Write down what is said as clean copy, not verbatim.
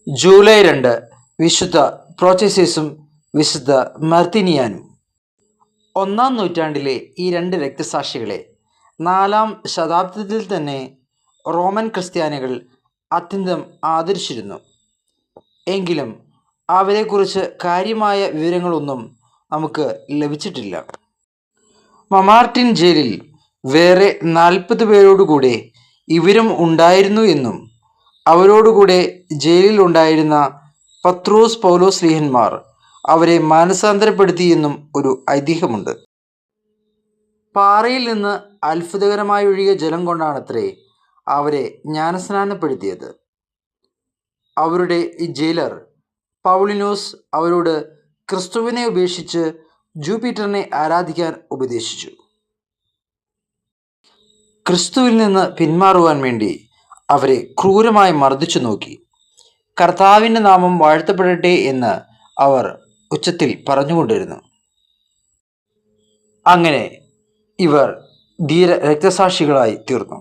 July 2 വിശുദ്ധ പ്രോച്ചസീസും വിശുദ്ധ മർത്തിനിയാനും. 1-ാം നൂറ്റാണ്ടിലെ ഈ രണ്ട് രക്തസാക്ഷികളെ 4-ാം ശതാബ്ദത്തിൽ തന്നെ റോമൻ ക്രിസ്ത്യാനികൾ അത്യന്തം ആദരിച്ചിരുന്നു. എങ്കിലും അവരെക്കുറിച്ച് കാര്യമായ വിവരങ്ങളൊന്നും നമുക്ക് ലഭിച്ചിട്ടില്ല. മമാർട്ടിൻ ജയിലിൽ വേറെ 40 പേരോടുകൂടെ ഇവരും ഉണ്ടായിരുന്നു എന്നും അവരോടുകൂടെ ജയിലിൽ ഉണ്ടായിരുന്ന പത്രോസ് പൗലോസ് ശ്ലീഹന്മാർ അവരെ മാനസാന്തരപ്പെടുത്തിയെന്നും ഒരു ഐതിഹ്യമുണ്ട്. പാറയിൽ നിന്ന് അത്ഭുതകരമായി ഒഴുകിയ ജലം കൊണ്ടാണത്രേ അവരെ ജ്ഞാനസ്നാനപ്പെടുത്തിയത്. അവരുടെ ജയിലർ പൗളിനോസ് അവരോട് ക്രിസ്തുവിനെ ഉപേക്ഷിച്ച് ജൂപ്പിറ്ററിനെ ആരാധിക്കാൻ ഉപദേശിച്ചു. ക്രിസ്തുവിൽ നിന്ന് പിന്മാറുവാൻ വേണ്ടി അവരെ ക്രൂരമായി മർദ്ദിച്ചു നോക്കി. കർത്താവിൻ്റെ നാമം വാഴ്ത്തപ്പെടട്ടെ എന്ന് അവർ ഉച്ചത്തിൽ പറഞ്ഞുകൊണ്ടിരുന്നു. അങ്ങനെ ഇവർ ധീര രക്തസാക്ഷികളായി തീർന്നു.